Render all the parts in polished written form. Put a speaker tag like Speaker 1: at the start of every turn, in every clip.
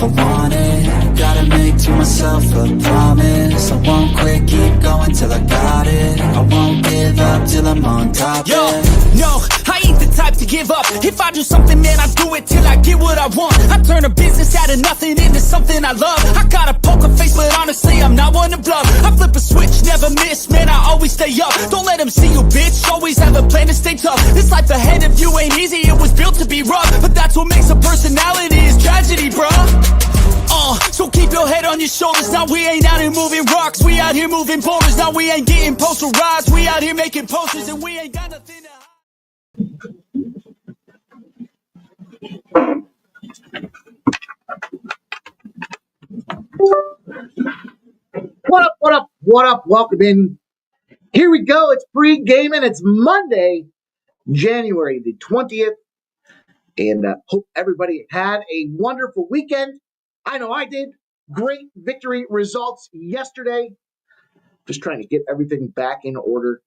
Speaker 1: I want it. Gotta make to myself a promise. I won't quit, keep going till I got it. I won't give up till I'm on top.
Speaker 2: Yo, no, I ain't the type to give up. If I do something, man, I do it till I get what I want. I turn a business out of nothing into something I love. I got a poker face, but honestly, I'm not one to bluff. I flip a switch, never miss, man, I always stay up. Don't let them see you, bitch, always have a plan to stay tough. This life ahead of you ain't easy, it was built to be rough. But that's what makes a personality, is tragedy, bruh. So keep your head on your shoulders. Now we ain't out here moving rocks, we out here moving boulders. Now we ain't getting posterized, we out here making posters, and we ain't got nothing to hide.
Speaker 3: What up, what up, what up? Welcome in. Here we go. It's Pregaming. It's Monday, January the 20th. And hope everybody had a wonderful weekend. I know I did. Great victory results yesterday. Just trying to get everything back in order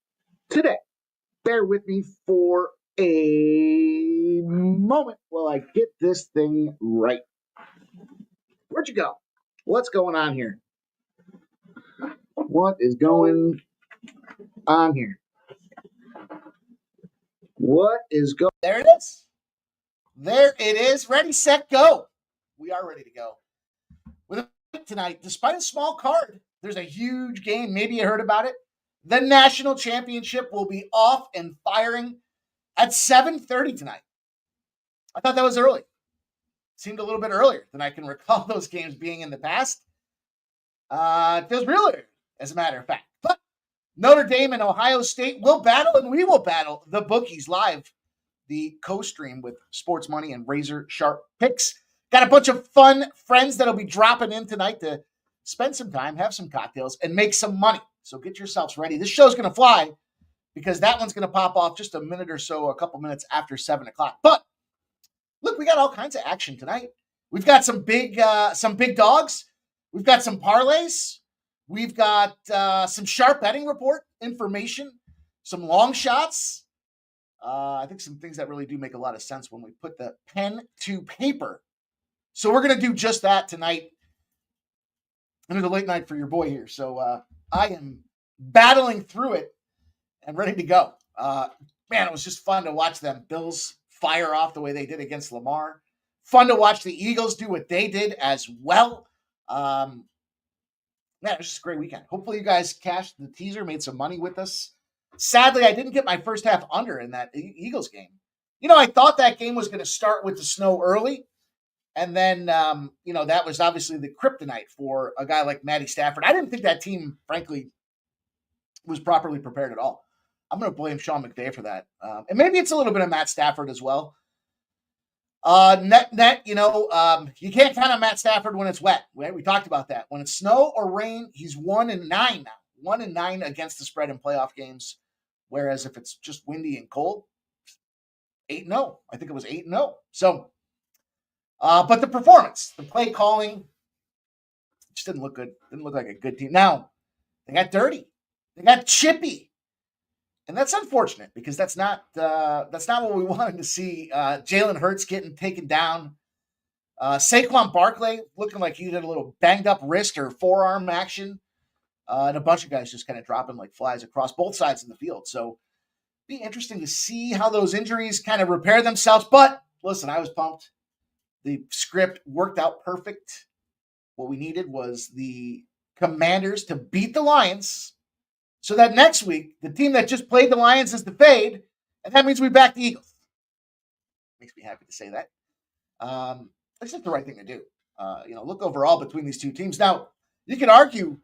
Speaker 3: today. Bear with me for a moment while I get this thing right. Where'd you go? What's going on here? What is going on here? What is going? There it is. There it is. Ready, set, go. We are ready to go. With a tonight, despite a small card, there's a huge game. Maybe you heard about it. The national championship will be off and firing at 7:30 tonight. I thought that was early. Seemed a little bit earlier than I can recall those games being in the past. It feels real early, as a matter of fact. But Notre Dame and Ohio State will battle, and we will battle the bookies live. The co-stream with Sports Money and Razor Sharp Picks. Got a bunch of fun friends that'll be dropping in tonight to spend some time, have some cocktails, and make some money. So get yourselves ready. This show's going to fly because that one's going to pop off just a minute or so, a couple minutes after 7 o'clock. But look, we got all kinds of action tonight. We've got some big dogs. We've got some parlays. We've got some sharp betting report information, some long shots. I think some things that really do make a lot of sense when we put the pen to paper. So we're going to do just that tonight. It was a late night for your boy here. So I am battling through it and ready to go. Man, it was just fun to watch them Bills fire off the way they did against Lamar. Fun to watch the Eagles do what they did as well. Man, it was just a great weekend. Hopefully you guys cashed the teaser, made some money with us. Sadly, I didn't get my first half under in that Eagles game. You know, I thought that game was going to start with the snow early. And then, that was obviously the kryptonite for a guy like Matty Stafford. I didn't think that team, frankly, was properly prepared at all. I'm going to blame Sean McVay for that. And maybe it's a little bit of Matt Stafford as well. You can't count on Matt Stafford when it's wet. We talked about that. When it's snow or rain, he's 1-9 now. 1-9 against the spread in playoff games. Whereas if it's just windy and cold, 8-0. I think it was 8-0. So, but the performance, the play calling, just didn't look good. Didn't look like a good team. Now, they got dirty. They got chippy. And that's unfortunate because that's not what we wanted to see. Jalen Hurts getting taken down. Saquon Barkley looking like he had a little banged up wrist or forearm action. And a bunch of guys just kind of dropping like flies across both sides of the field. So be interesting to see how those injuries kind of repair themselves. But listen, I was pumped. The script worked out perfect. What we needed was the Commanders to beat the Lions so that next week, the team that just played the Lions is the fade, and that means we back the Eagles. Makes me happy to say that. It's just the right thing to do. Look overall between these two teams. Now, you could argue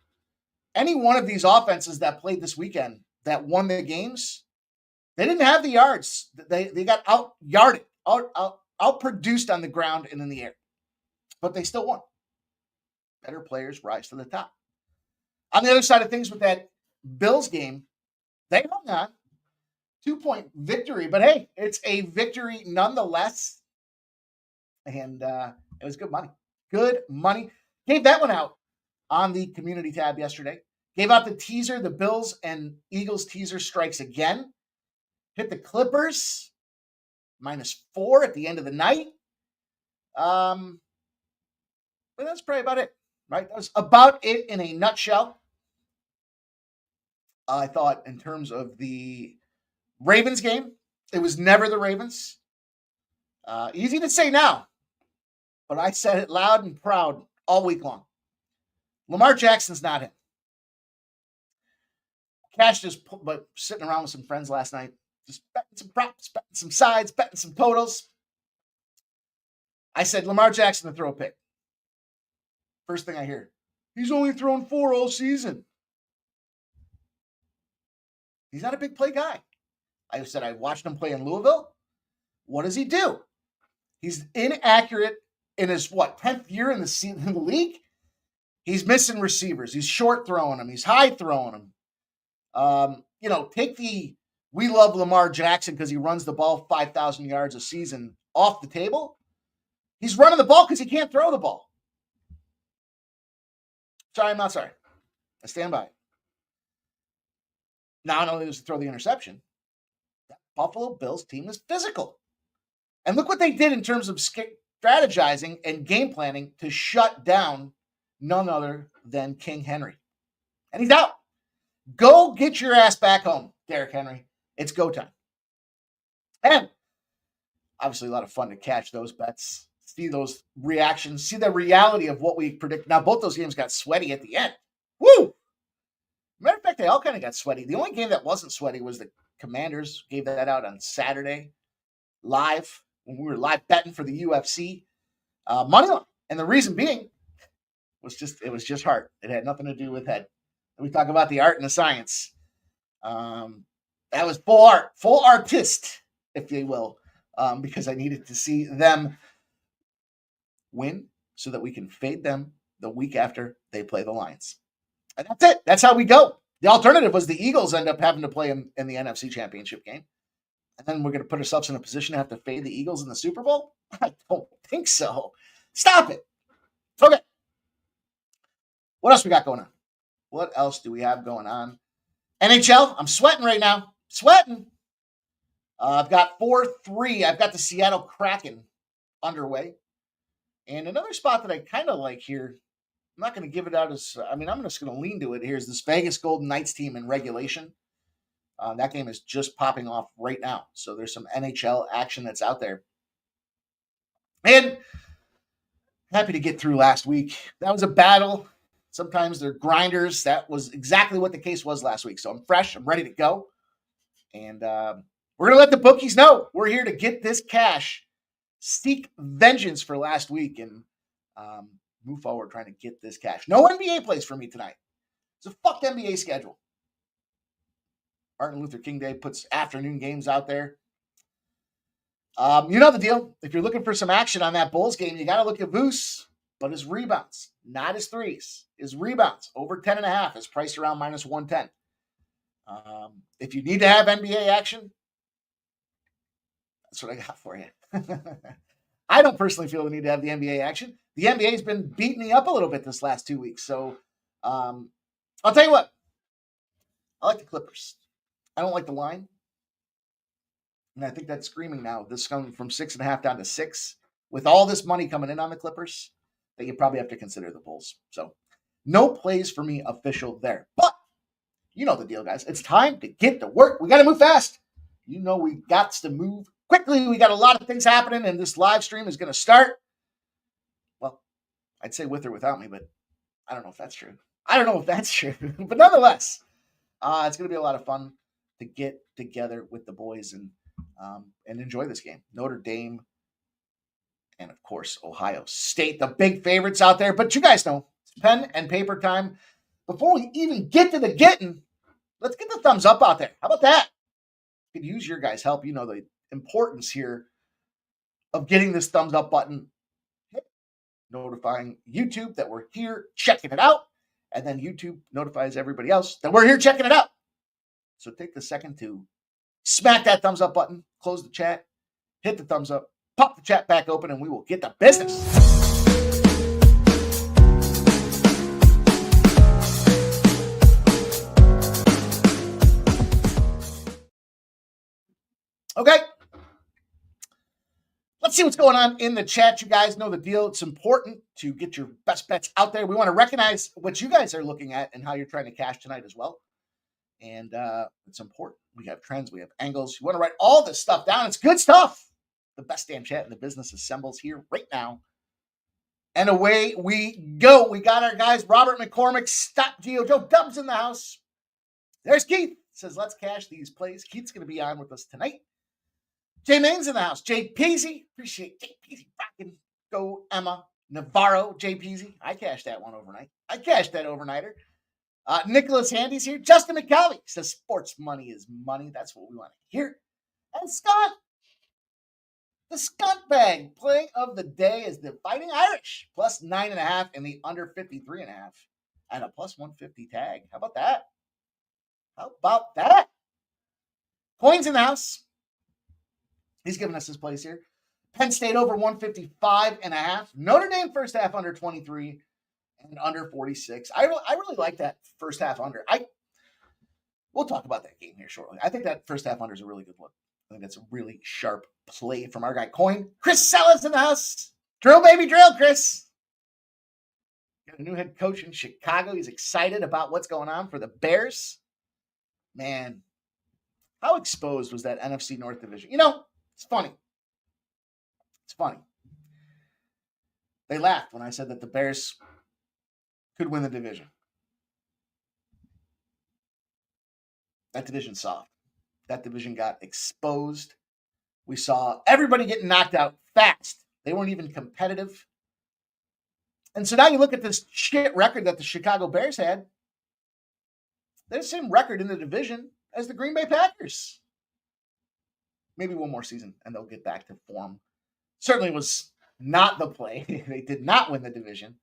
Speaker 3: any one of these offenses that played this weekend that won the games, they didn't have the yards. They got out-yarded, outproduced on the ground and in the air. But they still won. Better players rise to the top. On the other side of things with that Bills game, they hung on. 2-point victory. But hey, it's a victory nonetheless. And it was good money. Good money. Gave that one out on the community tab yesterday. Gave out the teaser, the Bills and Eagles teaser strikes again. Hit the Clippers, -4 at the end of the night. But that's probably about it, right? That was about it in a nutshell. I thought in terms of the Ravens game, it was never the Ravens. Easy to say now, but I said it loud and proud all week long. Lamar Jackson's not him. Cash just but sitting around with some friends last night, just betting some props, betting some sides, betting some totals. I said Lamar Jackson to throw a pick. First thing I hear, he's only thrown 4 all season. He's not a big play guy. I said I watched him play in Louisville. What does he do? He's inaccurate in his 10th year in the league. He's missing receivers. He's short throwing them. He's high throwing them. Take the we love Lamar Jackson because he runs the ball 5,000 yards a season off the table. He's running the ball because he can't throw the ball. Sorry, I'm not sorry. I stand by it. Not only does he throw the interception, that Buffalo Bills team is physical. And look what they did in terms of strategizing and game planning to shut down none other than King Henry. And he's out. Go get your ass back home, Derrick Henry. It's go time. And obviously a lot of fun to catch those bets, see those reactions, see the reality of what we predict. Now, both those games got sweaty at the end. Woo! Matter of fact, they all kind of got sweaty. The only game that wasn't sweaty was the Commanders. Gave that out on Saturday live when we were live betting for the UFC money line. And the reason being it was just heart. It had nothing to do with head. And we talk about the art and the science. That was full art, full artist, if you will, because I needed to see them win so that we can fade them the week after they play the Lions. And that's it. That's how we go. The alternative was the Eagles end up having to play in the NFC Championship game. And then we're going to put ourselves in a position to have to fade the Eagles in the Super Bowl? I don't think so. Stop it. Okay. What else we got going on? What else do we have going on? NHL, I'm sweating right now. Sweating. I've got 4-3. I've got the Seattle Kraken underway. And another spot that I kind of like here, I'm not going to give it out as, I'm just going to lean to it. Here's this Vegas Golden Knights team in regulation. That game is just popping off right now. So there's some NHL action that's out there. And happy to get through last week. That was a battle. Sometimes they're grinders. That was exactly what the case was last week. So I'm fresh. I'm ready to go. And we're going to let the bookies know we're here to get this cash, seek vengeance for last week, and move forward trying to get this cash. No NBA plays for me tonight. It's a fucked NBA schedule. Martin Luther King Day puts afternoon games out there. You know the deal. If you're looking for some action on that Bulls game, you got to look at Voos, but his rebounds, not his threes. His rebounds, over 10.5, is priced around minus 110. If you need to have NBA action, that's what I got for you. I don't personally feel the need to have the NBA action. The NBA has been beating me up a little bit this last 2 weeks. So I'll tell you what. I like the Clippers. I don't like the line. And I think that's screaming now. This coming from 6.5 down to 6. With all this money coming in on the Clippers, that you probably have to consider the Bulls. So no plays for me official there. But you know the deal, guys. It's time to get to work. We got to move fast. You know we got to move quickly. We got a lot of things happening, and this live stream is going to start. Well, I'd say with or without me, but I don't know if that's true. But nonetheless, it's going to be a lot of fun to get together with the boys and enjoy this game. Notre Dame and, of course, Ohio State, the big favorites out there. But you guys know, it's pen and paper time. Before we even get to the getting, let's get the thumbs up out there. How about that? Could use your guys' help. You know the importance here of getting this thumbs up button, notifying YouTube that we're here checking it out, and then YouTube notifies everybody else that we're here checking it out. So take the second to smack that thumbs up button, close the chat, hit the thumbs up, pop the chat back open, and we will get to business. Okay. Let's see what's going on in the chat. You guys know the deal. It's important to get your best bets out there. We want to recognize what you guys are looking at and how you're trying to cash tonight as well. And it's important. We have trends. We have angles. You want to write all this stuff down. It's good stuff. The best damn chat in the business assembles here right now. And away we go. We got our guys, Robert McCormick, Stop Geo, Joe Dubs in the house. There's Keith. Says, let's cash these plays. Keith's going to be on with us tonight. Jay Main's in the house. Jay Peasy. Appreciate Jay Peasy. Rocking. Go Emma Navarro. Jay Peasy. I cashed that one overnight. I cashed that overnighter. Nicholas Handy's here. Justin McCalvey says, sports money is money. That's what we want to hear. And Scott. The Skunt Bag play of the day is the Fighting Irish. Plus 9.5 and the under 53.5. And a plus 150 tag. How about that? How about that? Coins in the house. He's giving us his place here. Penn State over 155.5. Notre Dame first half under 23 and under 46. I really like that first half under. We'll talk about that game here shortly. I think that first half under is a really good look. I think that's a really sharp play from our guy Coin. Chris Sellis in the house. Drill, baby, drill, Chris. Got a new head coach in Chicago. He's excited about what's going on for the Bears. Man, how exposed was that NFC North division? You know, it's funny. It's funny. They laughed when I said that the Bears could win the division. That division's soft. That division got exposed. We saw everybody getting knocked out fast. They weren't even competitive. And so now you look at this shit record that the Chicago Bears had. They're the same record in the division as the Green Bay Packers. Maybe one more season and they'll get back to form. Certainly was not the play. They did not win the division.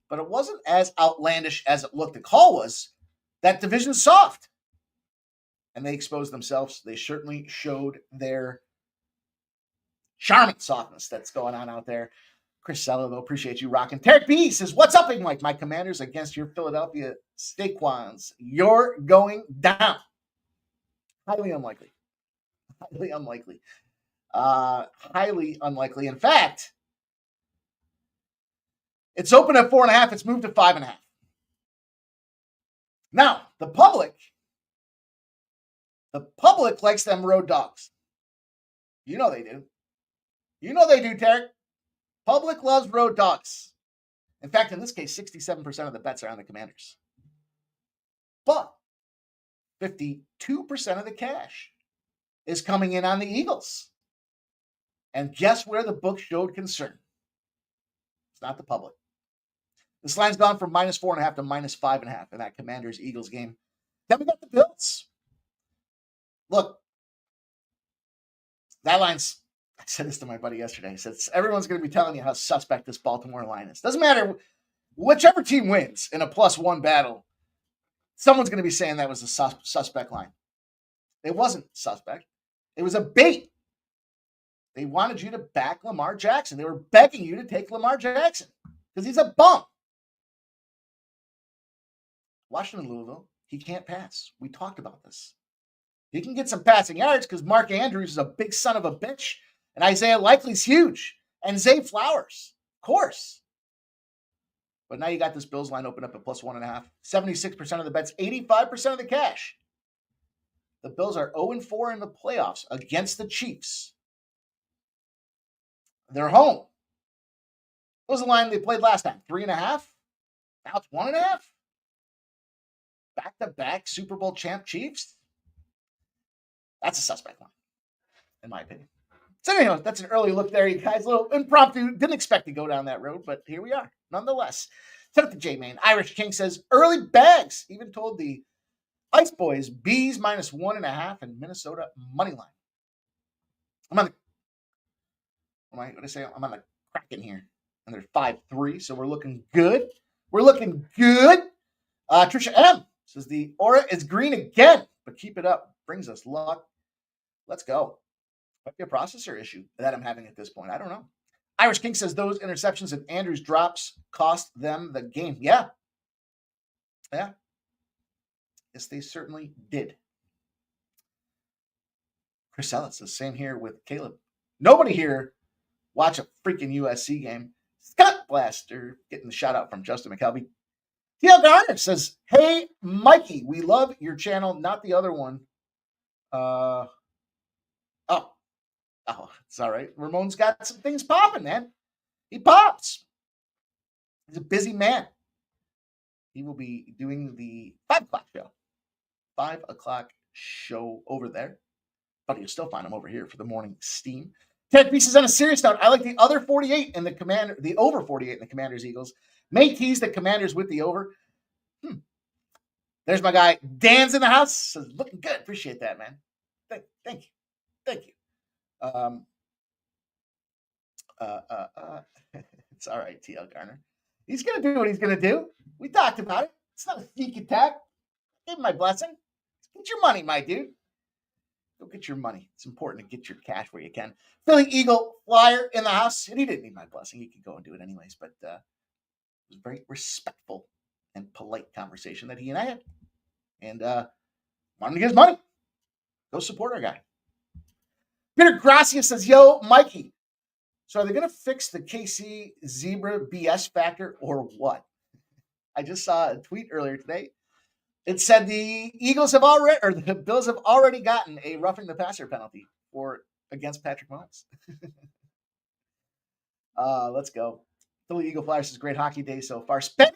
Speaker 3: But it wasn't as outlandish as it looked. The call was that division's soft. And they exposed themselves. They certainly showed their charming softness that's going on out there. Chris Sello, though, appreciate you rocking. Tarek B says, what's up, Big Mike? My Commanders against your Philadelphia Steaquans. You're going down. Highly unlikely. Highly unlikely. Highly unlikely. In fact, it's open at 4.5. It's moved to 5.5. Now, the public likes them road dogs. You know they do. You know they do, Tarek. Public loves road dogs. In fact, in this case, 67% of the bets are on the Commanders. But 52% of the cash is coming in on the Eagles. And guess where the book showed concern? It's not the public. This line's gone from minus 4.5 to minus 5.5 in that Commanders-Eagles game. Then we got the Bills. Look, that line's, I said this to my buddy yesterday. I said, everyone's going to be telling you how suspect this Baltimore line is. Doesn't matter. Whichever team wins in a +1 battle, someone's going to be saying that was a suspect line. It wasn't suspect. It was a bait. They wanted you to back Lamar Jackson. They were begging you to take Lamar Jackson because he's a bum. Washington, Louisville, he can't pass. We talked about this. He can get some passing yards because Mark Andrews is a big son of a bitch, and Isaiah Likely's huge, and Zay Flowers, of course. But now you got this Bills line open up at +1.5. 76% of the bets, 85% of the cash. The Bills are 0-4 in the playoffs against the Chiefs. They're home. What was the line they played last time? 3.5? Now it's 1.5? Back-to-back Super Bowl champ Chiefs? That's a suspect one, in my opinion. So anyway, that's an early look there, you guys. A little impromptu. Didn't expect to go down that road, but here we are, nonetheless. Set up the J-Main. Irish King says, early bags. Even told the Ice Boys, Bees minus 1.5 and Minnesota money line. I'm on the Kraken here. And they're 5-3, so we're looking good. We're looking good. Trisha M says, the aura is green again, but keep it up. Brings us luck. Let's go. Might be a processor issue that I'm having at this point. I don't know. Irish King says those interceptions and Andrews drops cost them the game. Yeah. Yes, they certainly did. Chris Ellis says, same here with Caleb. Nobody here watch a freaking USC game. Scott Blaster getting the shout out from Justin McKelvey. TL Garner says, hey, Mikey, we love your channel, not the other one. Oh, it's all right. Ramon's got some things popping, man. He pops. He's a busy man. He will be doing the 5 o'clock show. 5 o'clock show over there. But you'll still find him over here for the morning steam. 10 pieces on a serious note. I like the over 48 in the Commanders Eagles. May tease the Commanders with the over. There's my guy. Dan's in the house. Says, looking good. Appreciate that, man. Thank you. It's all right, TL Garner. He's going to do what he's going to do. We talked about it. It's not a sneak attack. Give him my blessing. Get your money, my dude. Go get your money. It's important to get your cash where you can. Philly Eagle Flyer in the house. And he didn't need my blessing. He could go and do it anyways. But it was a very respectful and polite conversation that he and I had. And wanted to get his money. Go support our guy. Peter Gracia says, yo, Mikey. So are they going to fix the KC Zebra BS factor or what? I just saw a tweet earlier today. It said the Bills have already gotten a roughing the passer penalty against Patrick Mahomes. Let's go. Philly Eagle Flyers is great hockey day so far. Spenny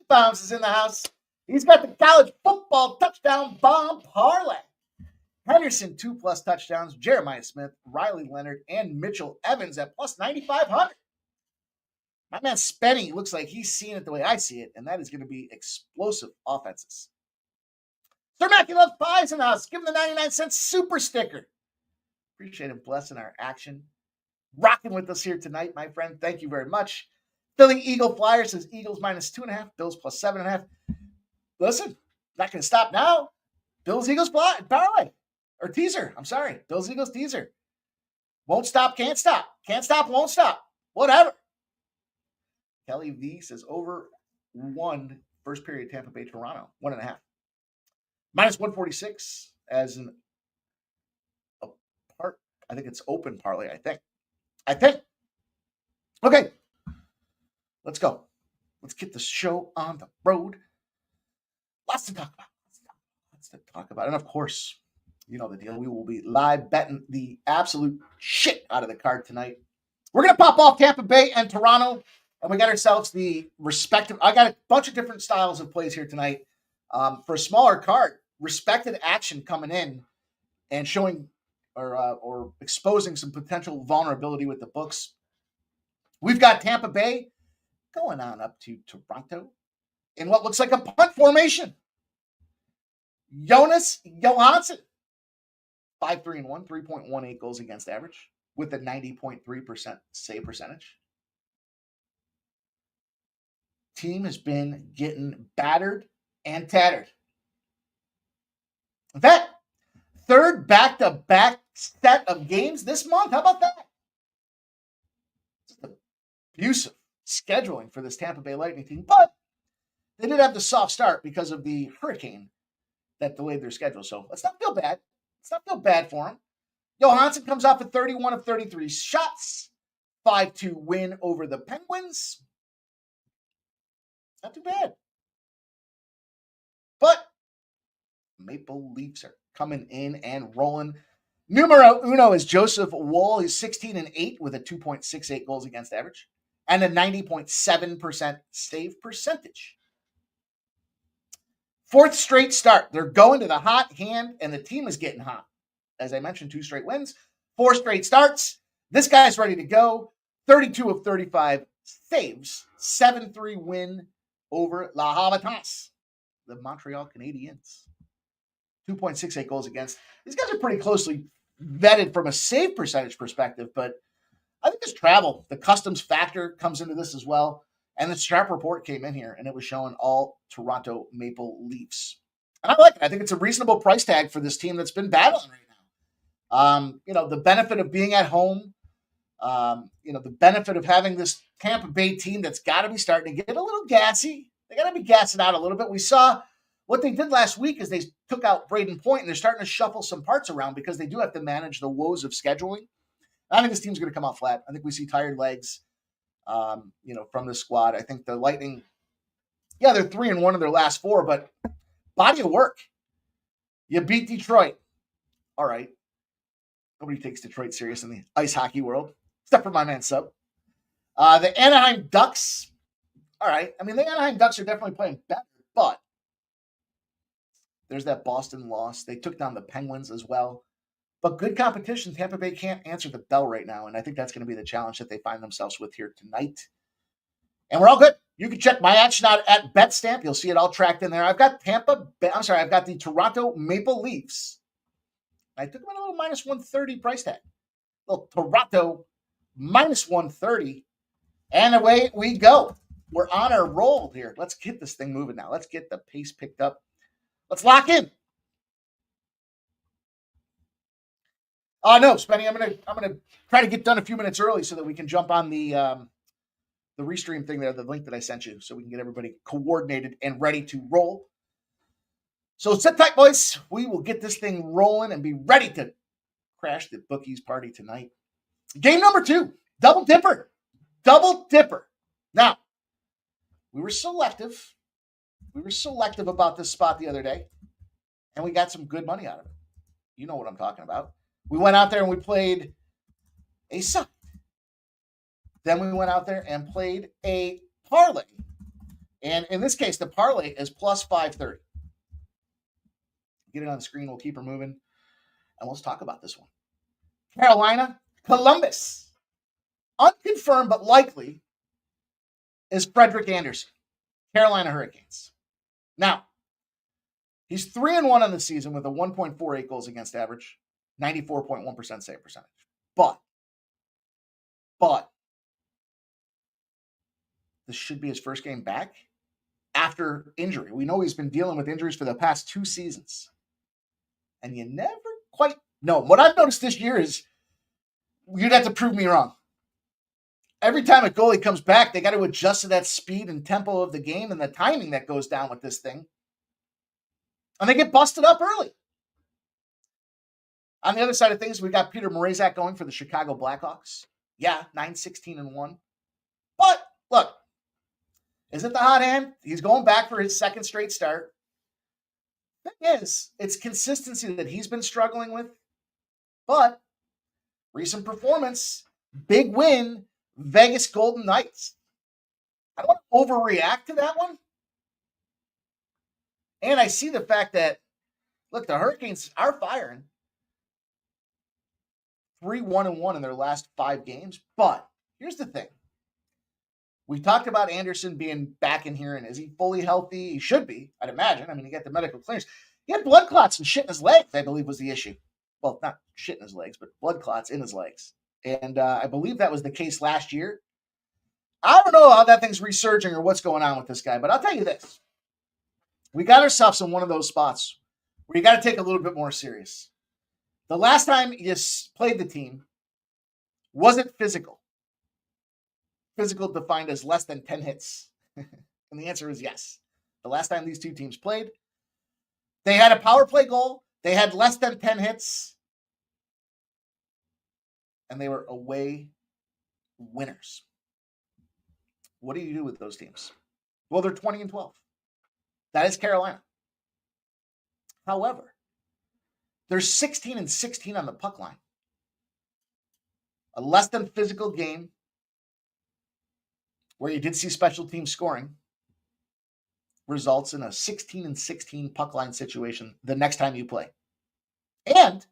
Speaker 3: Bombs is in the house. He's got the college football touchdown bomb parlay. Henderson 2+ touchdowns. Jeremiah Smith, Riley Leonard, and Mitchell Evans at plus 9,500. My man Spenny looks like he's seeing it the way I see it, and that is going to be explosive offenses. Sir Mackey loves pies in the house. Give him the 99-cent super sticker. Appreciate him blessing our action. Rocking with us here tonight, my friend. Thank you very much. Philly Eagle Flyer says Eagles -2.5, Bills plus 7.5. Listen, not going to stop now. Bills Eagles parlay or teaser. I'm sorry. Bills Eagles teaser. Won't stop, can't stop. Can't stop, won't stop. Whatever. Kelly V says over 1 first period Tampa Bay Toronto 1.5. -146 as a part. I think it's open parlay. I think. Okay. Let's go. Let's get the show on the road. Lots to talk about. And of course, you know the deal. We will be live betting the absolute shit out of the card tonight. We're going to pop off Tampa Bay and Toronto. And we got ourselves the respective. I got a bunch of different styles of plays here tonight. For a smaller card, respected action coming in and showing or exposing some potential vulnerability with the books. We've got Tampa Bay going on up to Toronto in what looks like a punt formation. Jonas Johansson, 5-3-1, 3.18 goals against average with a 90.3% save percentage. Team has been getting battered and tattered. In fact, third back-to-back set of games this month. How about that? Just abusive scheduling for this Tampa Bay Lightning team. But they did have the soft start because of the hurricane that delayed their schedule. So let's not feel bad. Let's not feel bad for him. Johansson comes off at 31 of 33 shots. 5-2 win over the Penguins. Not too bad. But Maple Leafs are coming in and rolling. Numero uno is Joseph Woll. He's 16-8 with a 2.68 goals against average and a 90.7% save percentage. Fourth straight start. They're going to the hot hand, and the team is getting hot. As I mentioned, 2 straight wins, 4 straight starts. This guy's ready to go. 32 of 35 saves, 7-3 win over La Habitants, the Montreal Canadiens. 2.68 goals against. These guys are pretty closely vetted from a save percentage perspective, but I think this travel, the customs factor comes into this as well. And the Sharp report came in here, and it was showing all Toronto Maple Leafs. And I like it. I think it's a reasonable price tag for this team that's been battling right now. The benefit of being at home, the benefit of having this Tampa Bay team that's got to be starting to get a little gassy. They got to be gassing out a little bit. We saw what they did last week is they took out Braden Point, and they're starting to shuffle some parts around because they do have to manage the woes of scheduling. I think this team's going to come out flat. I think we see tired legs, from the squad. I think the Lightning, they're 3-1 in their last 4, but body of work. You beat Detroit. All right. Nobody takes Detroit serious in the ice hockey world, except for my man Sub. The Anaheim Ducks. All right. I mean, the Anaheim Ducks are definitely playing better, but there's that Boston loss. They took down the Penguins as well. But good competition. Tampa Bay can't answer the bell right now, and I think that's going to be the challenge that they find themselves with here tonight. And we're all good. You can check my action out at BetStamp. You'll see it all tracked in there. I've got I've got the Toronto Maple Leafs. I took them at a little minus 130 price tag. Little Toronto minus 130. And away we go. We're on our roll here. Let's get this thing moving now. Let's get the pace picked up. Let's lock in. No, Spenny, I'm gonna try to get done a few minutes early so that we can jump on the restream thing there, the link that I sent you, so we can get everybody coordinated and ready to roll. So sit tight, boys. We will get this thing rolling and be ready to crash the bookies party tonight. Game number 2, Double Dipper. Double Dipper. Now, we were selective. We were selective about this spot the other day, and we got some good money out of it. You know what I'm talking about. We went out there and we played a side. Then we went out there and played a parlay. And in this case, the parlay is plus 530. Get it on the screen. We'll keep her moving. And let's talk about this one. Carolina, Columbus. Unconfirmed but likely is Frederik Andersen. Carolina Hurricanes. Now, he's 3-1 on the season with a 1.48 goals against average, 94.1% save percentage. But this should be his first game back after injury. We know he's been dealing with injuries for the past 2 seasons. And you never quite know. What I've noticed this year is you'd have to prove me wrong. Every time a goalie comes back, they got to adjust to that speed and tempo of the game and the timing that goes down with this thing. And they get busted up early. On the other side of things, we got Peter Mrazek going for the Chicago Blackhawks. 9-16-1. But look, is it the hot hand? He's going back for his second straight start. Thing is, it's consistency that he's been struggling with. But recent performance, big win, Vegas Golden Knights. I don't want to overreact to that one. And I see the fact that, look, the Hurricanes are firing. 3-1-1 in their last 5 games. But here's the thing. We talked about Andersen being back in here, and is he fully healthy? He should be, I'd imagine. I mean, he got the medical clearance. He had blood clots and shit in his legs, I believe was the issue. Well, not shit in his legs, but blood clots in his legs. And I believe that was the case last year. I don't know how that thing's resurging or what's going on with this guy, but I'll tell you this. We got ourselves in one of those spots where you got to take a little bit more serious. The last time you played the team, was it physical? Physical defined as less than 10 hits. And the answer is yes. The last time these 2 teams played, they had a power play goal. They had less than 10 hits. And they were away winners. What do you do with those teams? Well, they're 20-12. That is Carolina. However, they're 16-16 on the puck line. A less than physical game where you did see special team scoring results in a 16-16 puck line situation the next time you play. And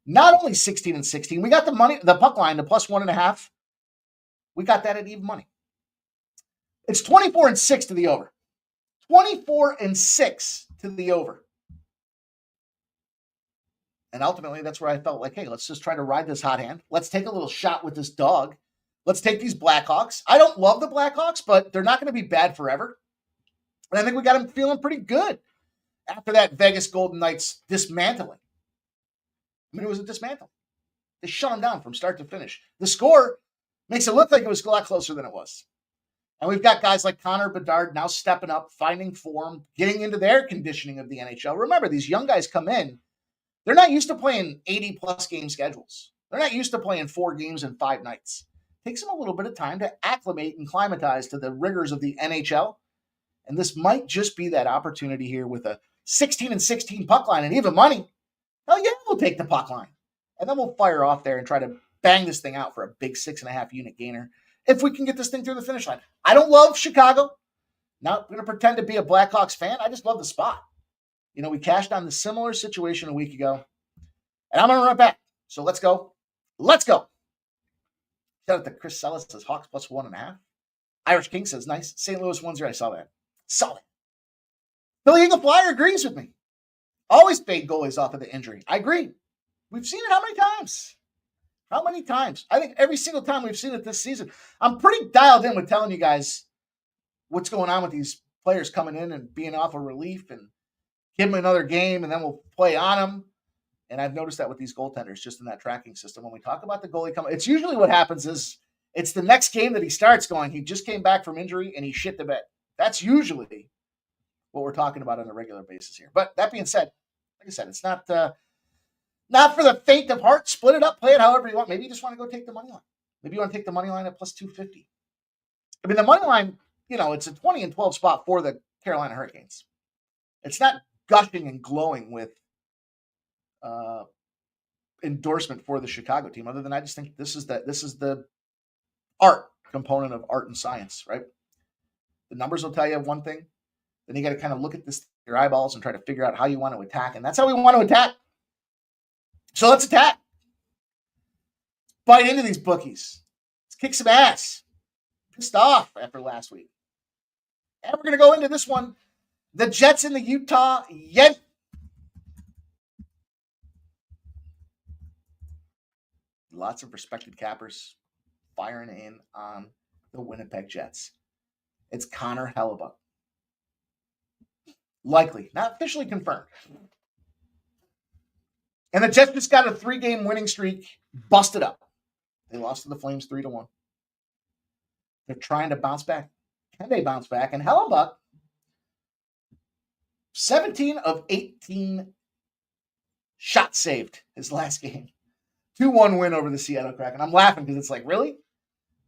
Speaker 3: not only 16-16, we got the puck line to plus 1.5. We got that at even money. It's 24-6 to the over. 24-6 to the over. And ultimately, that's where I felt like, hey, let's just try to ride this hot hand. Let's take a little shot with this dog. Let's take these Blackhawks. I don't love the Blackhawks, but they're not going to be bad forever. And I think we got them feeling pretty good after that Vegas Golden Knights dismantling. I mean, it was a dismantling. They shut them down from start to finish. The score makes it look like it was a lot closer than it was. And we've got guys like Connor Bedard now stepping up, finding form, getting into their conditioning of the NHL. Remember, these young guys come in. They're not used to playing 80-plus game schedules. They're not used to playing 4 games in 5 nights. It takes them a little bit of time to acclimate and climatize to the rigors of the NHL. And this might just be that opportunity here with a 16-16 puck line and even money. Hell yeah, we'll take the puck line. And then we'll fire off there and try to bang this thing out for a big 6.5 unit gainer if we can get this thing through the finish line. I don't love Chicago. Not going to pretend to be a Blackhawks fan. I just love the spot. You know, we cashed on the similar situation a week ago. And I'm going to run back. So let's go. Let's go. Shout out to Chris Sellis says Hawks plus 1.5. Irish King says nice. St. Louis 1-0. I saw that. Solid. Philly Eagle Flyer agrees with me. Always fade goalies off of the injury. I agree. We've seen it how many times? How many times? I think every single time we've seen it this season. I'm pretty dialed in with telling you guys what's going on with these players coming in and being off of relief and give them another game and then we'll play on them. And I've noticed that with these goaltenders just in that tracking system. When we talk about the goalie coming, it's usually what happens is it's the next game that he starts going, he just came back from injury and he shit the bed. That's usually what we're talking about on a regular basis here. But that being said, like I said, it's not for the faint of heart. Split it up, play it however you want. Maybe you just want to go take the money line. Maybe you want to take the money line at plus 250. I mean, the money line, you know, it's a 20-12 spot for the Carolina Hurricanes. It's not gushing and glowing with endorsement for the Chicago team, other than I just think this is the art component of art and science, right? The numbers will tell you one thing. Then you got to kind of look at this your eyeballs and try to figure out how you want to attack. And that's how we want to attack. So let's attack. Bite into these bookies. Let's kick some ass. Pissed off after last week. And we're going to go into this one. The Jets in the Utah Yeti. Lots of respected cappers firing in on the Winnipeg Jets. It's Connor Hellebuyck. Likely, not officially confirmed. And the Jets just got a 3-game winning streak busted up. They lost to the Flames 3-1. They're trying to bounce back. Can they bounce back? And Hellebuyck, 17 of 18 shots saved his last game. 2-1 win over the Seattle Kraken. I'm laughing because it's like, really?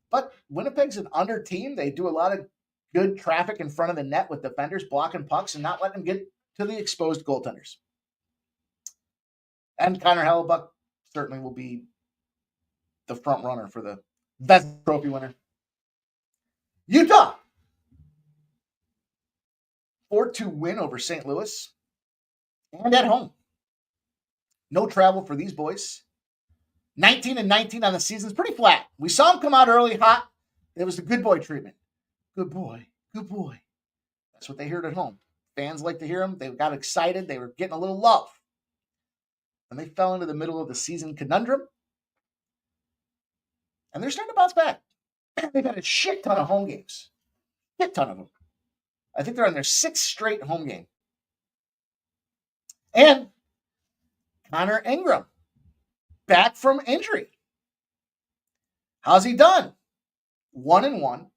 Speaker 3: But Winnipeg's an under team. They do a lot of good traffic in front of the net with defenders blocking pucks and not letting them get to the exposed goaltenders. And Connor Hellebuyck certainly will be the front runner for the Vezina Trophy winner. Utah. 4-2 win over St. Louis. And at home. No travel for these boys. 19-19 on the season. It's pretty flat. We saw them come out early hot. It was the good boy treatment. Good boy. Good boy. That's what they heard at home. Fans like to hear them. They got excited. They were getting a little love. And they fell into the middle of the season conundrum. And they're starting to bounce back. They've had a shit ton of home games. Shit ton of them. I think they're on their 6th straight home game. And Connor Ingram, back from injury. How's he done? 1-1.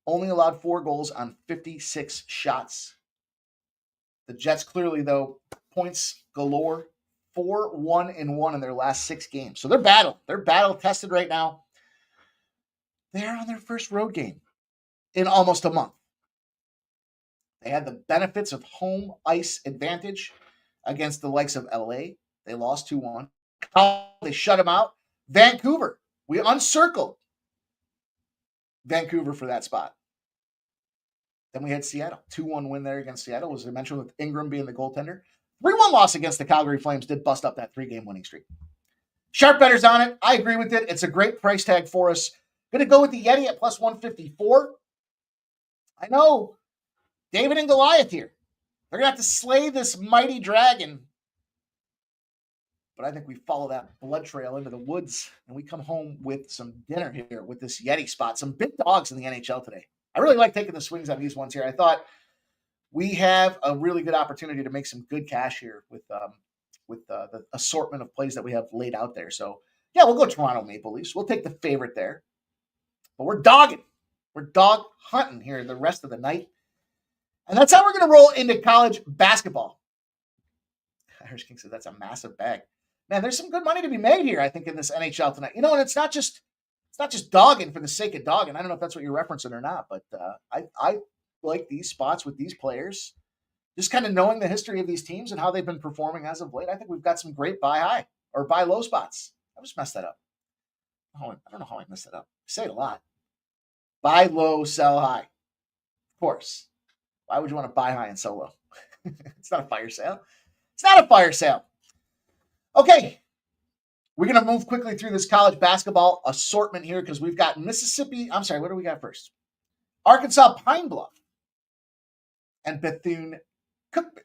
Speaker 3: Only allowed 4 goals on 56 shots. The Jets clearly, though, points galore. 4-1-1 in their last 6 games. So they're battle tested right now. They're on their first road game in almost a month. They had the benefits of home ice advantage against the likes of LA. They lost 2-1. They shut them out. Vancouver. We uncircled Vancouver for that spot. Then we had Seattle. 2-1 win there against Seattle, as I mentioned, with Ingram being the goaltender. 3-1 loss against the Calgary Flames did bust up that 3-game winning streak. Sharp bettors on it. I agree with it. It's a great price tag for us. Going to go with the Yeti at plus 154. I know David and Goliath here. They're going to have to slay this mighty dragon. But I think we follow that blood trail into the woods and we come home with some dinner here with this Yeti spot. Some big dogs in the NHL today. I really like taking the swings on these ones here. I thought we have a really good opportunity to make some good cash here with the assortment of plays that we have laid out there. So, yeah, we'll go Toronto Maple Leafs. We'll take the favorite there. But we're dogging. We're dog hunting here the rest of the night. And that's how we're going to roll into college basketball. Irish King said that's a massive bag. man, there's some good money to be made here, I think, in this NHL tonight. You know, and it's not just dogging for the sake of dogging. I don't know if that's what you're referencing or not, but I like these spots with these players. Just kind of knowing the history of these teams and how they've been performing as of late, I think we've got some great buy high or buy low spots. I just messed that up. I don't know how I messed that up. I say it a lot. Buy low, sell high. Of course. Why would you want to buy high and sell low? It's not a fire sale. It's not a fire sale. Okay. We're going to move quickly through this college basketball assortment here because we've got Mississippi. I'm sorry, what do we got first? Arkansas Pine Bluff and Bethune Cookman.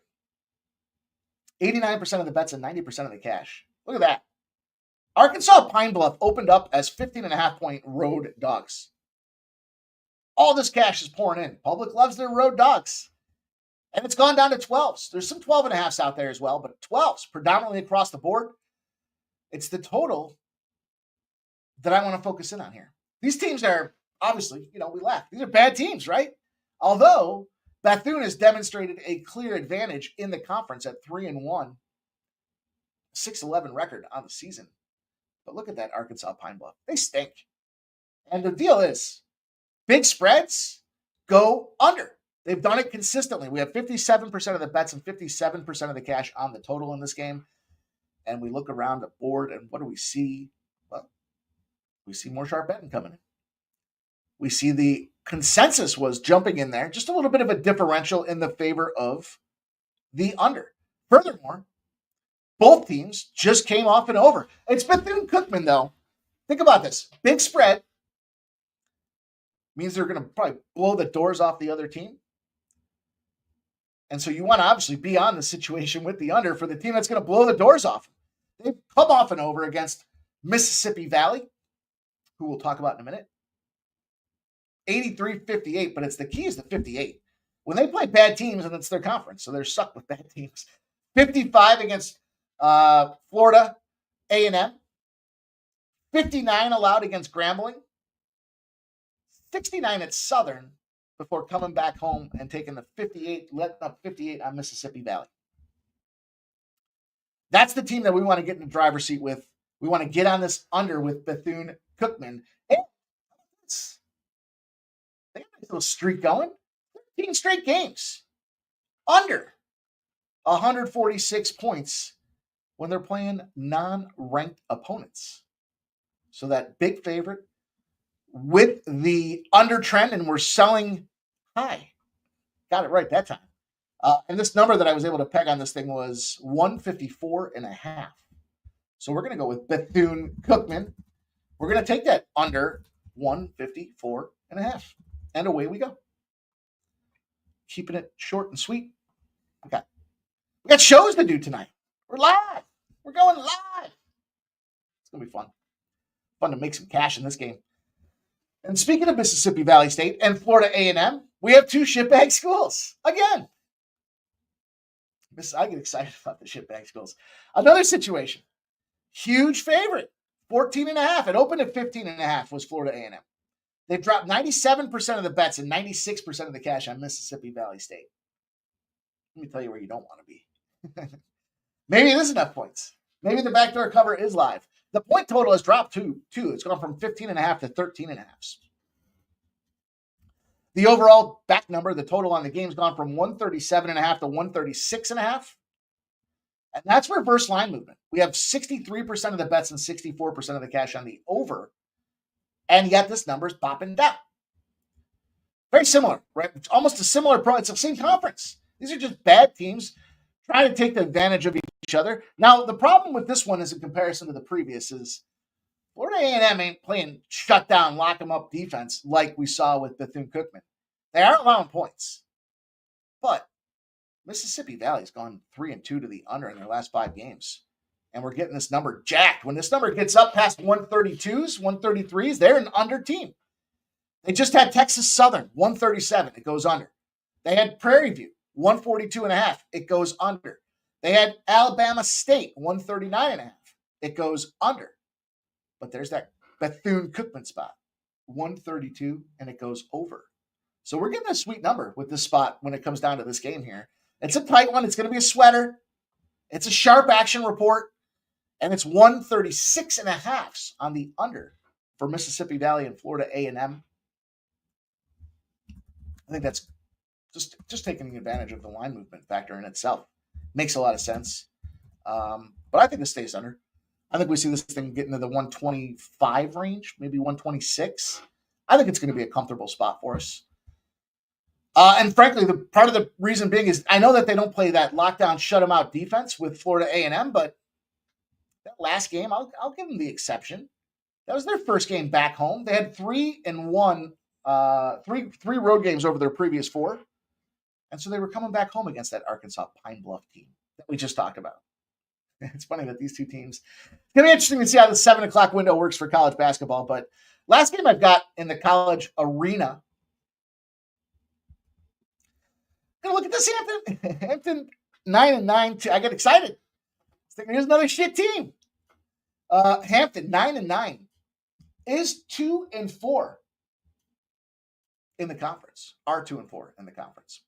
Speaker 3: 89% of the bets and 90% of the cash. Look at that. Arkansas Pine Bluff opened up as 15.5-point road dogs. All this cash is pouring in. Public loves their road dogs. And it's gone down to 12s. There's some 12.5s out there as well, but 12s predominantly across the board. It's the total that I want to focus in on here. These teams are obviously, we laugh. These are bad teams, right? Although Bethune has demonstrated a clear advantage in the conference at 3-1, 6-11 record on the season. But look at that Arkansas Pine Bluff. They stink. And the deal is, big spreads go under. They've done it consistently. We have 57% of the bets and 57% of the cash on the total in this game. And we look around the board, and what do we see? Well, we see more sharp betting coming in. We see the consensus was jumping in there, just a little bit of a differential in the favor of the under. Furthermore, both teams just came off an over. It's Bethune Cookman, though. Think about this. Big spread means they're going to probably blow the doors off the other team. And so you want to obviously be on the situation with the under for the team that's going to blow the doors off. They've come off an over against Mississippi Valley, who we'll talk about in a minute. 83-58, but the key is the 58. When they play bad teams, and it's their conference, so they're stuck with bad teams. 55 against Florida A&M. 59 allowed against Grambling. 69 at Southern before coming back home and taking the 58, letting up 58 on Mississippi Valley. That's the team that we want to get in the driver's seat with. We want to get on this under with Bethune Cookman. And they got a nice little streak going. 13 straight games. Under 146 points when they're playing non-ranked opponents. So that big favorite with the under trend, and we're selling high. Got it right that time. And this number that I was able to peg on this thing was 154.5. So we're going to go with Bethune Cookman. We're going to take that under 154.5. And away we go. Keeping it short and sweet. Okay. We got shows to do tonight. We're live. We're going live. It's going to be fun. Fun to make some cash in this game. And speaking of Mississippi Valley State and Florida A&M, we have two shitbag schools. Again. I get excited about the shitbag schools. Another situation. Huge favorite. 14.5. It opened at 15.5 was Florida A&M. They've dropped 97% of the bets and 96% of the cash on Mississippi Valley State. Let me tell you where you don't want to be. Maybe it is enough points. Maybe the backdoor cover is live. The point total has dropped too. It's gone from 15.5 to 13.5. The overall back number, the total on the game, has gone from 137.5 to 136.5. And that's reverse line movement. We have 63% of the bets and 64% of the cash on the over. And yet this number is popping down. Very similar, right? It's almost a similar it's the same conference. These are just bad teams trying to take the advantage of each other. Now, the problem with this one is in comparison to the previous is Florida A&M ain't playing shut down, lock them up defense like we saw with Bethune Cookman. They aren't allowing points. But Mississippi Valley's gone 3-2 to the under in their last 5 games. And we're getting this number jacked. When this number gets up past 132s, 133s, they're an under team. They just had Texas Southern, 137. It goes under. They had Prairie View, 142.5. It goes under. They had Alabama State, 139.5. It goes under. But there's that Bethune Cookman spot, 132, and it goes over. So we're getting a sweet number with this spot when it comes down to this game here. It's a tight one. It's going to be a sweater. It's a sharp action report. And it's 136.5 on the under for Mississippi Valley and Florida A&M. I think that's just taking advantage of the line movement factor in itself. Makes a lot of sense. But I think this stays under. I think we see this thing get into the 125 range, maybe 126. I think it's going to be a comfortable spot for us. And frankly, the part of the reason being is I know that they don't play that lockdown, shut them out defense with Florida A&M, but that last game, I'll give them the exception. That was their first game back home. They had 3-1, three road games over their previous 4. And so they were coming back home against that Arkansas Pine Bluff team that we just talked about. It's funny that these two teams, it's going to be interesting to see how the 7 o'clock window works for college basketball. But last game I've got in the college arena. Gonna look at this Hampton. Hampton 9-9. I get excited. Here's another shit team. Hampton 9-9 is 2-4 in the conference. Are 2-4 in the conference.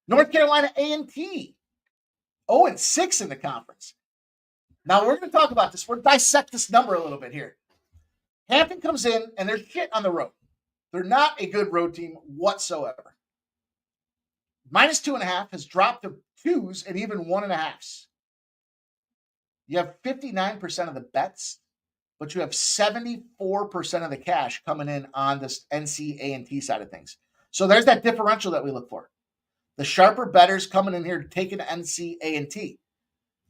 Speaker 3: North Carolina A&T 0-6 in the conference. Now we're going to talk about this. We're going to dissect this number a little bit here. Hampton comes in and they're shit on the road. They're not a good road team whatsoever. -2.5 has dropped to 2s and even 1.5s. You have 59% of the bets, but you have 74% of the cash coming in on this NCAA side of things. So there's that differential that we look for. The sharper bettors coming in here taking NCAA,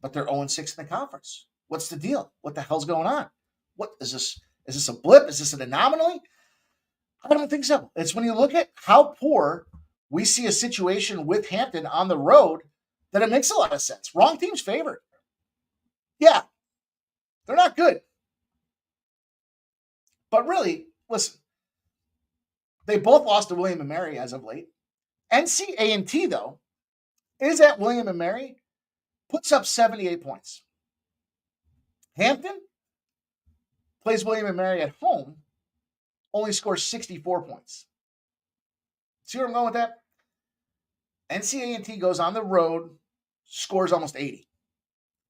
Speaker 3: but they're 0-6 in the conference. What's the deal? What the hell's going on? What is this? Is this a blip? Is this an anomaly? I don't think so. It's when you look at how poor we see a situation with Hampton on the road that it makes a lot of sense. Wrong team's favored. Yeah, they're not good. But really, listen, they both lost to William & Mary as of late. NCAA, though, is at William & Mary, puts up 78 points. Hampton plays William & Mary at home, only scores 64 points. See where I'm going with that? NCAA goes on the road, scores almost 80.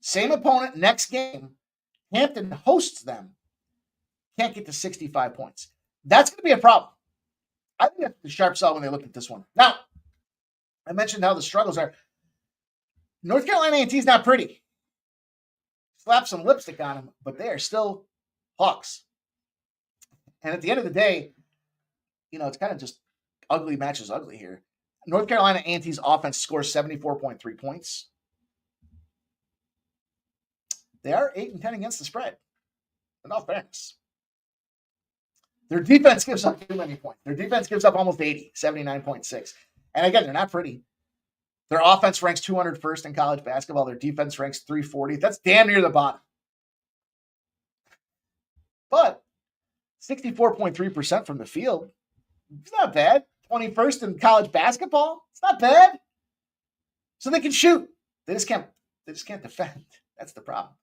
Speaker 3: Same opponent, next game, Hampton hosts them, can't get to 65 points. That's going to be a problem. I think that's the sharp sell when they look at this one. Now, I mentioned how the struggles are. North Carolina A&T is not pretty. Slap some lipstick on them, but they are still Hawks. And at the end of the day, it's kind of just ugly matches ugly here. North Carolina A&T's offense scores 74.3 points. They are 8-10 against the spread. In all fairness. Their defense gives up too many points. Their defense gives up almost 80, 79.6. And again, they're not pretty. Their offense ranks 201st in college basketball. Their defense ranks 340. That's damn near the bottom. But 64.3% from the field, it's not bad. 21st in college basketball, it's not bad. So they can shoot. They just can't defend. That's the problem.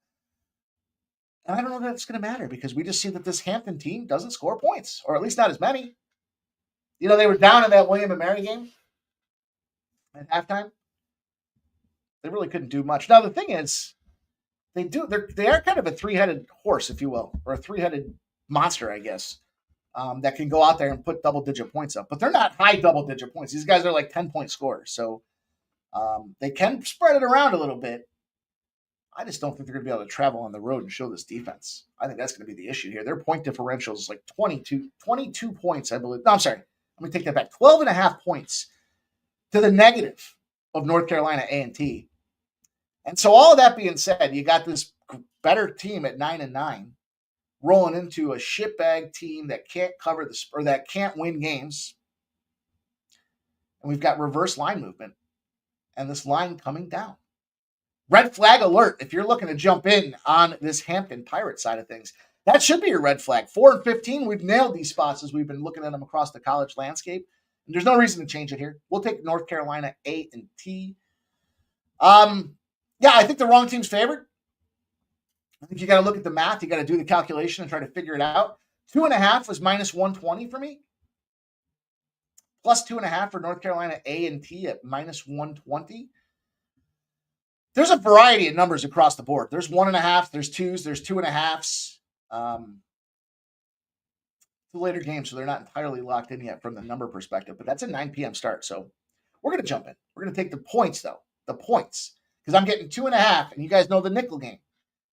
Speaker 3: And I don't know that it's going to matter because we just see that this Hampton team doesn't score points, or at least not as many. They were down in that William & Mary game at halftime. They really couldn't do much. Now, the thing is, they are kind of a three-headed horse, if you will, or a three-headed monster, I guess, that can go out there and put double-digit points up. But they're not high double-digit points. These guys are like 10-point scorers. So they can spread it around a little bit. I just don't think they're going to be able to travel on the road and show this defense. I think that's going to be the issue here. Their point differential is like 22 points, I believe. No, I'm sorry. Let me take that back. 12.5 points to the negative of North Carolina A&T. And so all of that being said, you got this better team at 9-9 rolling into a shitbag team that can't cover or that can't win games. And we've got reverse line movement and this line coming down. Red flag alert if you're looking to jump in on this Hampton Pirate side of things. That should be your red flag. 4-15, we've nailed these spots as we've been looking at them across the college landscape. And there's no reason to change it here. We'll take North Carolina A&T. Yeah, I think the wrong team's favored. I think you got to look at the math. You got to do the calculation and try to figure it out. 2.5 was -120 for me. +2.5 for North Carolina A&T at -120. There's a variety of numbers across the board. There's 1.5, there's 2s, there's 2.5s. It's a later game, so they're not entirely locked in yet from the number perspective, but that's a 9 p.m. start. So we're going to jump in. We're going to take the points, though. The points. Because I'm getting 2.5, and you guys know the nickel game.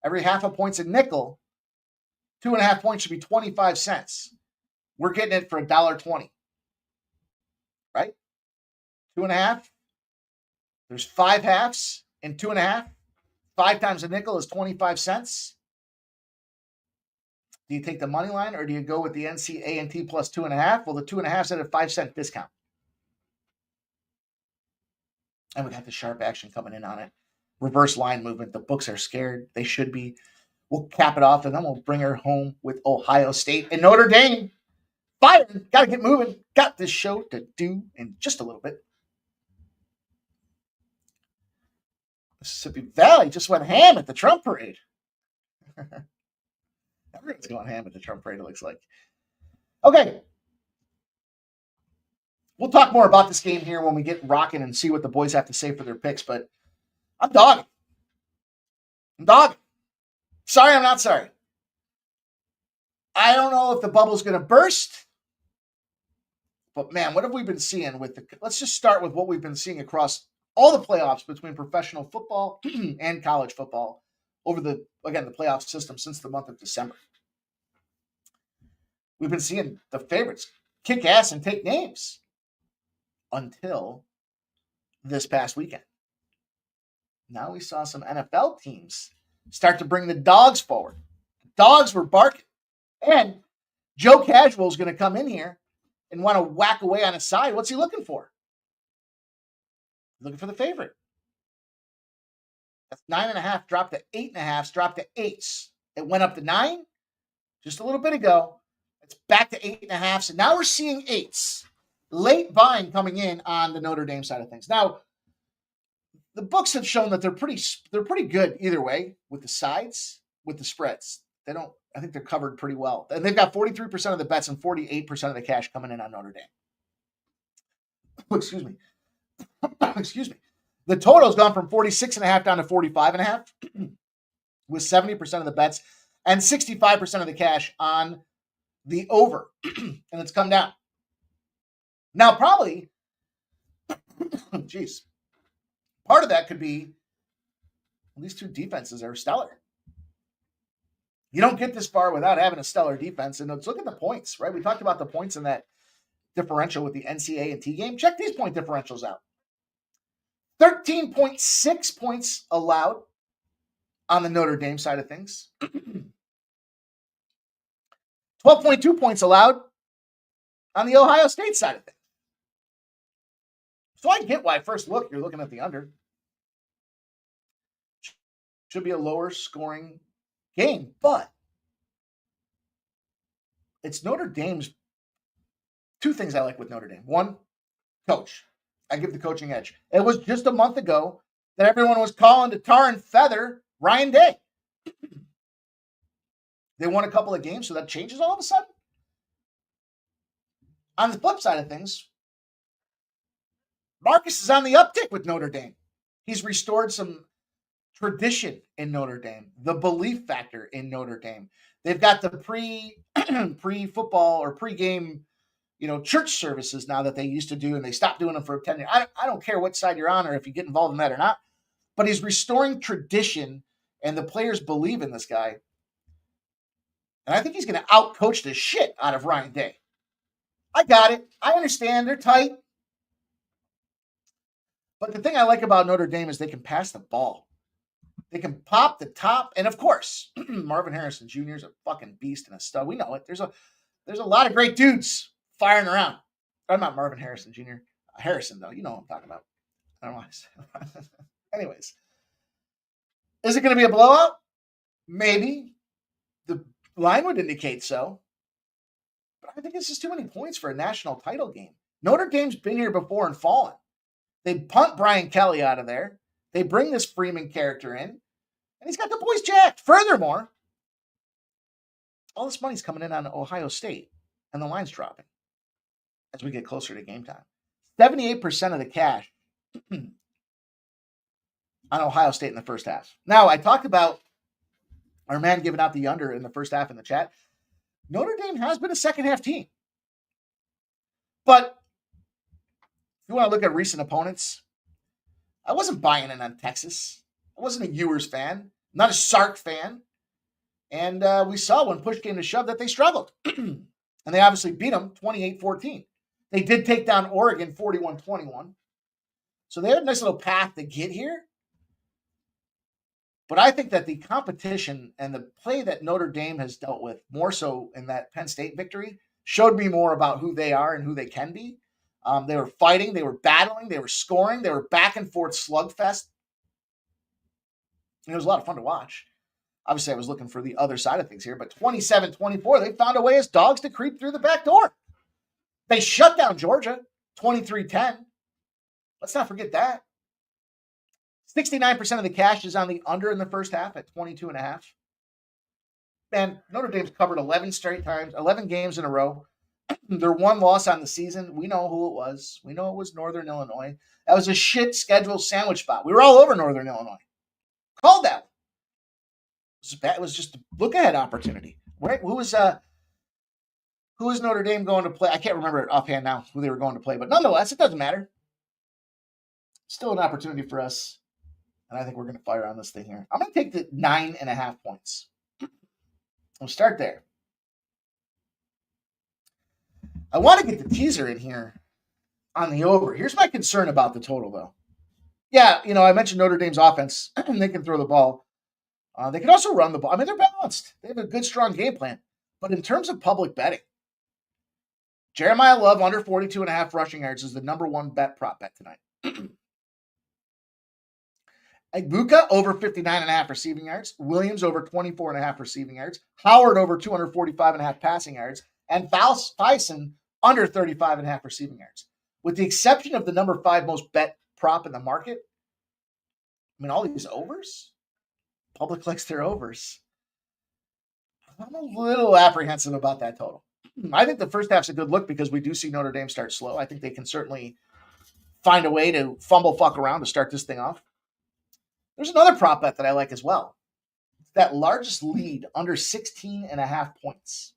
Speaker 3: Every half a point's a nickel. 2.5 points should be 25 cents. We're getting it for $1.20. Right? 2.5. There's 5 halves and 2.5. 5 times a nickel is 25 cents. Do you take the money line or do you go with the NCAA plus 2.5? Well, the 2.5's at a 5-cent discount. And we got the sharp action coming in on it. Reverse line movement. The books are scared. They should be. We'll cap it off, and then we'll bring her home with Ohio State and Notre Dame. Firing. Got to get moving. Got this show to do in just a little bit. Mississippi Valley just went ham at the Trump parade. Everyone's going ham at the Trump parade, it looks like. Okay. We'll talk more about this game here when we get rocking and see what the boys have to say for their picks, but I'm dogging. Sorry, I'm not sorry. I don't know if the bubble's going to burst, but man, what have we been seeing with the... Let's just start with what we've been seeing across all the playoffs between professional football and college football over the playoff system since the month of December. We've been seeing the favorites kick ass and take names until this past weekend. Now we saw some NFL teams start to bring the dogs forward. The dogs were barking. And Joe Casual is going to come in here and want to whack away on a side. What's he looking for? Looking for the favorite. That's 9.5 dropped to 8.5, dropped to 8s. It went up to 9 just a little bit ago. It's back to 8.5. So now we're seeing 8s. Late buying coming in on the Notre Dame side of things. Now, the books have shown that they're pretty good either way with the sides, with the spreads. I think they're covered pretty well. And they've got 43% of the bets and 48% of the cash coming in on Notre Dame. Excuse me. Excuse me. The total's gone from 46.5 down to 45.5 with 70% of the bets and 65% of the cash on the over. And it's come down. Now, probably, geez, part of that could be these two defenses are stellar. You don't get this far without having a stellar defense. And let's look at the points, right? We talked about the points in that differential with the NCAA and T game. Check these point differentials out. 13.6 points allowed on the Notre Dame side of things. 12.2 points allowed on the Ohio State side of things. So I get why first look, you're looking at the under. Should be a lower scoring game, but it's Notre Dame's. Two things I like with Notre Dame. One, coach. I give the coaching edge. It was just a month ago that everyone was calling to tar and feather Ryan Day. They won a couple of games, so that changes all of a sudden. On the flip side of things, Marcus is on the uptick with Notre Dame. He's restored some tradition in Notre Dame, the belief factor in Notre Dame. They've got the pre-football or pre-game, church services now that they used to do, and they stopped doing them for 10 years. I don't care what side you're on or if you get involved in that or not, but he's restoring tradition, and the players believe in this guy. And I think he's going to out-coach the shit out of Ryan Day. I got it. I understand. They're tight. But the thing I like about Notre Dame is they can pass the ball. They can pop the top. And, of course, Marvin Harrison Jr. is a fucking beast and a stud. We know it. There's a lot of great dudes firing around. I'm not Marvin Harrison Jr. Harrison, though. You know what I'm talking about. I don't know why I said Anyways. Is it going to be a blowout? Maybe. The line would indicate so. But I think it's just too many points for a national title game. Notre Dame's been here before and fallen. They punt Brian Kelly out of there. They bring this Freeman character in. And he's got the boys jacked. Furthermore, all this money's coming in on Ohio State. And the line's dropping as we get closer to game time. 78% of the cash on Ohio State in the first half. Now, I talked about our man giving out the under in the first half in the chat. Notre Dame has been a second half team. But if you want to look at recent opponents, I wasn't buying in on Texas. I wasn't a Ewers fan, not a Sark fan. And we saw when push came to shove that they struggled. And they obviously beat them 28-14. They did take down Oregon 41-21. So they had a nice little path to get here. But I think that the competition and the play that Notre Dame has dealt with, more so in that Penn State victory, showed me more about who they are and who they can be. They were fighting, they were battling, they were scoring, they were back and forth slugfest. And it was a lot of fun to watch. Obviously, I was looking for the other side of things here, but 27-24, they found a way as dogs to creep through the back door. They shut down Georgia, 23-10. Let's not forget that. 69% of the cash is on the under in the first half at 22.5. And Notre Dame's covered 11 straight times, 11 games in a row. Their one loss on the season, we know who it was. We know it was Northern Illinois. That was a shit schedule sandwich spot. We were all over Northern Illinois. Called that one. It was just a look-ahead opportunity. Right? Who was Notre Dame going to play? I can't remember it offhand now who they were going to play, but nonetheless, it doesn't matter. Still an opportunity for us. And I think we're going to fire on this thing here. I'm going to take the 9.5 points. We'll start there. I want to get the teaser in here on the over. Here's my concern about the total, though. Yeah, I mentioned Notre Dame's offense. They can throw the ball. They can also run the ball. I mean, they're balanced. They have a good, strong game plan. But in terms of public betting, Jeremiah Love under 42.5 rushing yards is the number one prop bet tonight. Egbuka over 59.5 receiving yards. Williams over 24.5 receiving yards. Howard over 245.5 passing yards. And Bison under 35.5 receiving yards. With the exception of the number 5 most bet prop in the market, I mean, all these overs, public likes their overs. I'm a little apprehensive about that total. I think the first half's a good look because we do see Notre Dame start slow. I think they can certainly find a way to fuck around to start this thing off. There's another prop bet that I like as well. That largest lead under 16.5 points.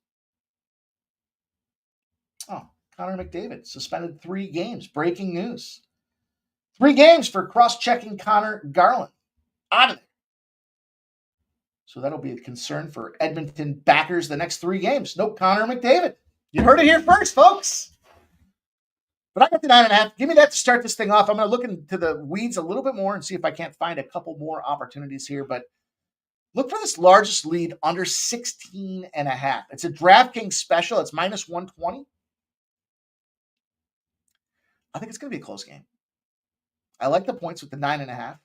Speaker 3: Oh, Connor McDavid suspended 3 games. Breaking news. 3 games for cross-checking Connor Garland. Out of it. So that'll be a concern for Edmonton backers the next 3 games. No Connor McDavid. You heard it here first, folks. But I got the 9.5. Give me that to start this thing off. I'm going to look into the weeds a little bit more and see if I can't find a couple more opportunities here. But look for this largest lead under 16.5. It's a DraftKings special. It's minus 120. I think it's going to be a close game. I like the points with the 9.5.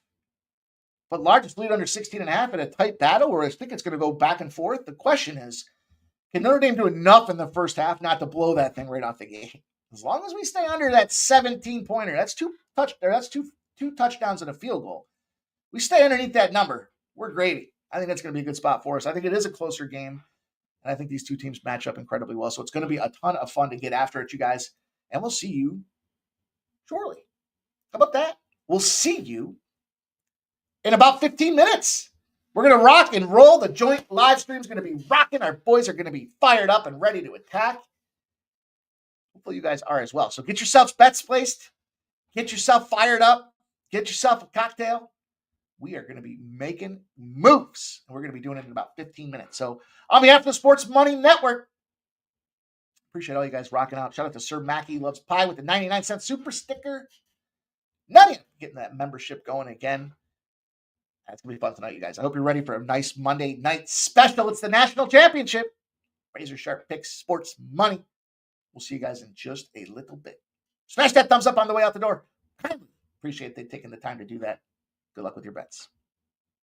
Speaker 3: But largest lead under 16.5 in a tight battle where I think it's going to go back and forth. The question is, can Notre Dame do enough in the first half not to blow that thing right off the gate? As long as we stay under that 17-pointer, that's two touchdowns and a field goal. We stay underneath that number, we're gravy. I think that's going to be a good spot for us. I think it is a closer game, and I think these two teams match up incredibly well. So it's going to be a ton of fun to get after it, you guys. And we'll see you shortly. How about that? We'll see you in about 15 minutes. We're going to rock and roll. The joint live stream is going to be rocking. Our boys are going to be fired up and ready to attack. Hopefully you guys are as well. So get yourselves bets placed. Get yourself fired up. Get yourself a cocktail. We are going to be making moves. And we're going to be doing it in about 15 minutes. So on behalf of the Sports Money Network, appreciate all you guys rocking out. Shout out to Sir Mackey Loves Pie with the 99-cent super sticker. None getting that membership going again. That's going to be fun tonight, you guys. I hope you're ready for a nice Monday night special. It's the national championship. Razor Sharp Picks, Sports Money. We'll see you guys in just a little bit. Smash that thumbs up on the way out the door. Appreciate they taking the time to do that. Good luck with your bets.